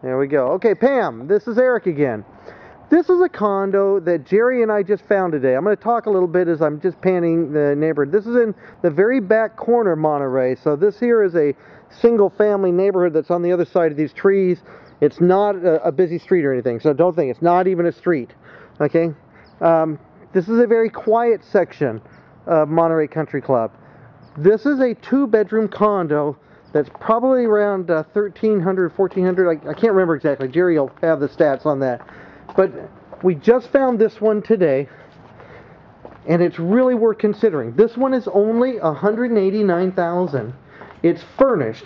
There we go. Okay, Pam, this is Eric again. This is a condo that Jerry and I just found today. I'm going to talk a little bit as I'm just panning the neighborhood. This is in the very back corner of Monterey. So this here is a single family neighborhood that's on the other side of these trees. It's not a busy street or anything, so don't think it's not even a street. Okay? This is a very quiet section of Monterey Country Club. This is a 2-bedroom condo that's probably around 1,300, 1,400. I can't remember exactly. Jerry will have the stats on that. But we just found this one today, and it's really worth considering. This one is only $189,000. It's furnished,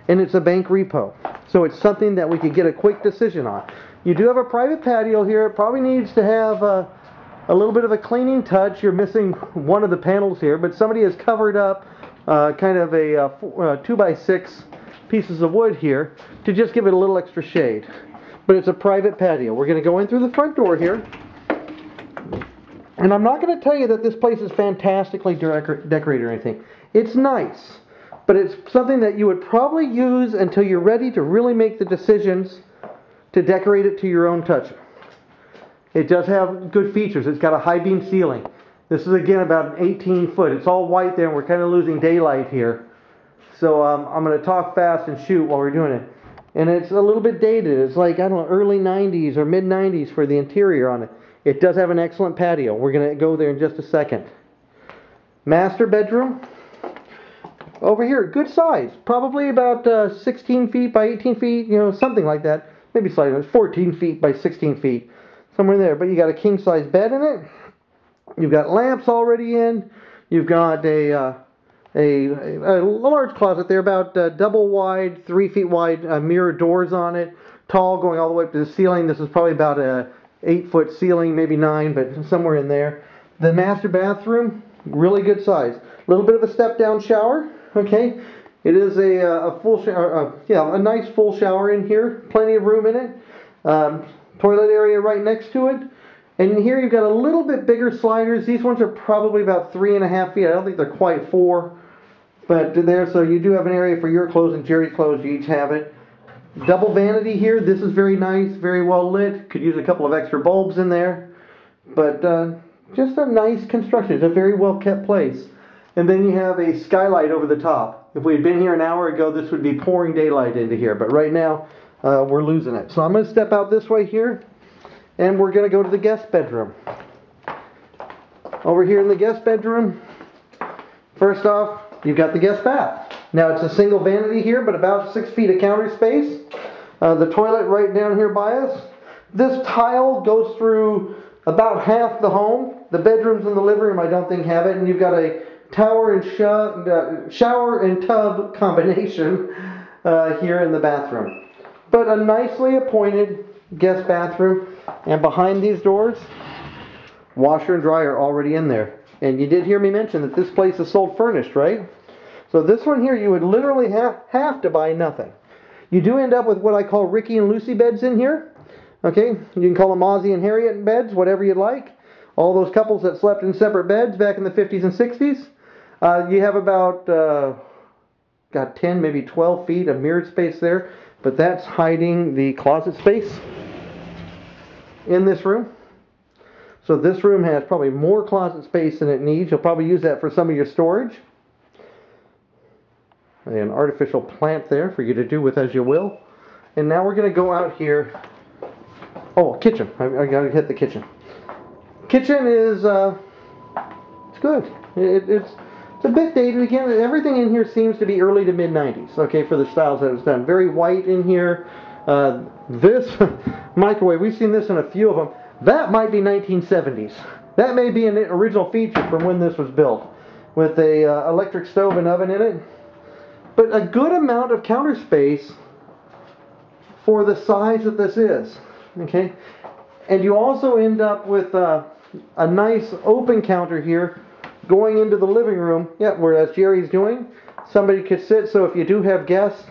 and it's a bank repo. So it's something that we could get a quick decision on. You do have a private patio here. It probably needs to have a little bit of a cleaning touch. You're missing one of the panels here, but somebody has covered up kind of a 2x6 pieces of wood here to just give it a little extra shade. But it's a private patio. We're going to go in through the front door here. And I'm not going to tell you that this place is fantastically decorated or anything. It's nice. But it's something that you would probably use until you're ready to really make the decisions to decorate it to your own touch. It does have good features. It's got a high beam ceiling. This is again about an 18 foot. It's all white there and we're kind of losing daylight here. So I'm going to talk fast and shoot while we're doing it. And it's a little bit dated. It's like, I don't know, early 90s or mid 90s for the interior on it. It does have an excellent patio. We're going to go there in just a second. Master bedroom. Over here, good size. Probably about 16 feet by 18 feet, you know, something like that. Maybe slightly, 14 feet by 16 feet. Somewhere there. But you got a king size bed in it. You've got lamps already in. You've got a large closet there, about double wide, 3 feet wide, mirror doors on it, tall, going all the way up to the ceiling. This is probably about a 8-foot ceiling, maybe 9, but somewhere in there. The master bathroom, really good size. A little bit of a step down shower. Okay, it is a full shower, a nice full shower in here. Plenty of room in it. Toilet area right next to it. And here you've got a little bit bigger sliders. These ones are probably about 3.5 feet. I don't think they're quite 4. But there, so you do have an area for your clothes and Jerry's clothes. You each have it. Double vanity here. This is very nice, very well lit. Could use a couple of extra bulbs in there. But just a nice construction. It's a very well kept place. And then you have a skylight over the top. If we had been here an hour ago, this would be pouring daylight into here. But right now, we're losing it. So I'm going to step out this way here. And we're going to go to the guest bedroom. Over here in the guest bedroom, first off, you've got the guest bath. Now it's a single vanity here, but about 6 feet of counter space. The toilet right down here by us. This tile goes through about half the home. The bedrooms and the living room I don't think have it. And you've got a shower and tub combination here in the bathroom. But a nicely appointed guest bathroom. And behind these doors, washer and dryer already in there. And you did hear me mention that this place is sold furnished, right? So this one here, you would literally have to buy nothing. You do end up with what I call Ricky and Lucy beds in here. Okay, you can call them Ozzie and Harriet beds, whatever you'd like. All those couples that slept in separate beds back in the 50s and 60s. You have about, 10, maybe 12 feet of mirrored space there. But that's hiding the closet space in this room. So this room has probably more closet space than it needs. You'll probably use that for some of your storage. An artificial plant there for you to do with as you will. And now we're going to go out here. Oh, kitchen. I got to hit the kitchen. Kitchen is it's good. It's a bit dated again. Everything in here seems to be early to mid 90s. Okay, for the styles that it's done. Very white in here. This microwave, we've seen this in a few of them. That might be 1970s. That may be an original feature from when this was built, with a electric stove and oven in it. But a good amount of counter space for the size that this is. Okay, and you also end up with a nice open counter here going into the living room. Yeah, whereas Jerry's doing, somebody could sit. So if you do have guests,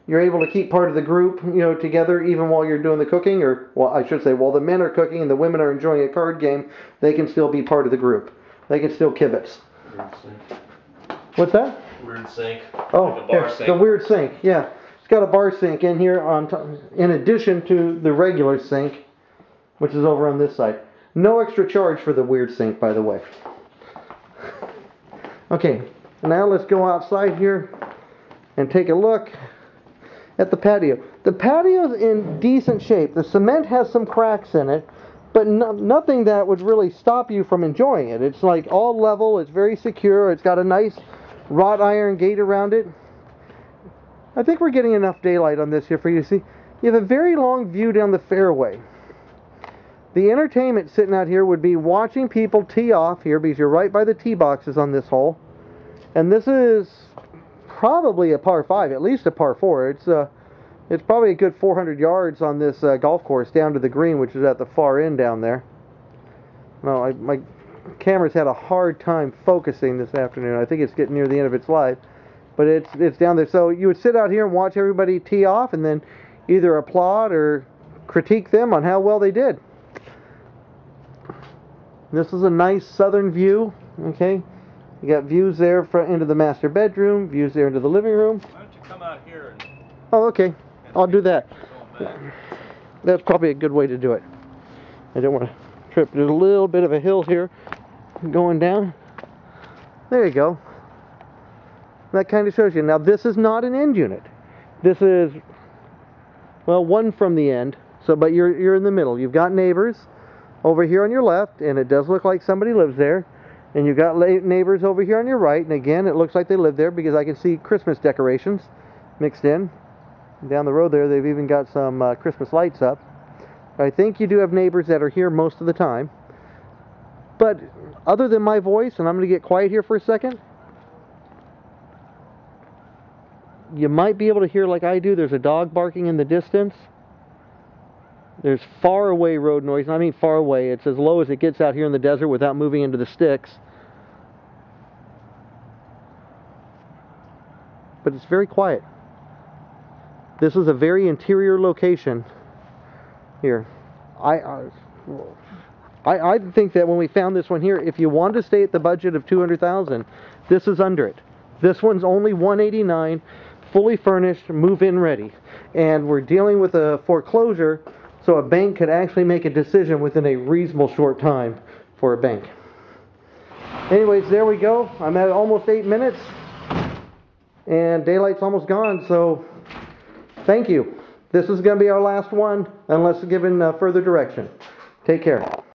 you're able to keep part of the group, you know, together even while you're doing the cooking, or, well, I should say, while the men are cooking and the women are enjoying a card game, they can still be part of the group. They can still kibitz. Weird sink. What's that? Weird sink. Oh, like a bar yeah, sink. the weird sink, yeah. It's got a bar sink in here on top, in addition to the regular sink, which is over on this side. No extra charge for the weird sink, by the way. Okay, now let's go outside here and take a look at the patio. The patio's in decent shape. The cement has some cracks in it, but nothing that would really stop you from enjoying it. It's like all level, it's very secure, it's got a nice wrought iron gate around it. I think we're getting enough daylight on this here for you to see. You have a very long view down the fairway. The entertainment sitting out here would be watching people tee off here, because you're right by the tee boxes on this hole. And this is probably a par 5, at least a par 4. It's probably a good 400 yards on this golf course down to the green, which is at the far end down there. No, my camera's had a hard time focusing this afternoon. I think it's getting near the end of its life. But it's down there. So you would sit out here and watch everybody tee off and then either applaud or critique them on how well they did. This is a nice southern view. Okay, you got views there into the master bedroom, views there into the living room. Why don't you come out here and... Oh, okay. I'll do that. That's probably a good way to do it. I don't want to trip. There's a little bit of a hill here going down. There you go. That kind of shows you. Now, this is not an end unit. This is, well, one from the end. So, but you're in the middle. You've got neighbors over here on your left, and it does look like somebody lives there. And you've got neighbors over here on your right, and again, it looks like they live there because I can see Christmas decorations mixed in. Down the road there, they've even got some Christmas lights up. I think you do have neighbors that are here most of the time. But other than my voice, and I'm going to get quiet here for a second, you might be able to hear, like I do, there's a dog barking in the distance. There's far away road noise, and I mean far away. It's as low as it gets out here in the desert without moving into the sticks. But it's very quiet. This is a very interior location here. I think that when we found this one here, if you want to stay at the budget of $200,000, this is under it. This one's only $189,000, fully furnished, move-in ready. And we're dealing with a foreclosure, so a bank could actually make a decision within a reasonable short time for a bank. Anyways, there we go. I'm at almost 8 minutes, and daylight's almost gone, so thank you. This is going to be our last one, unless given further direction. Take care.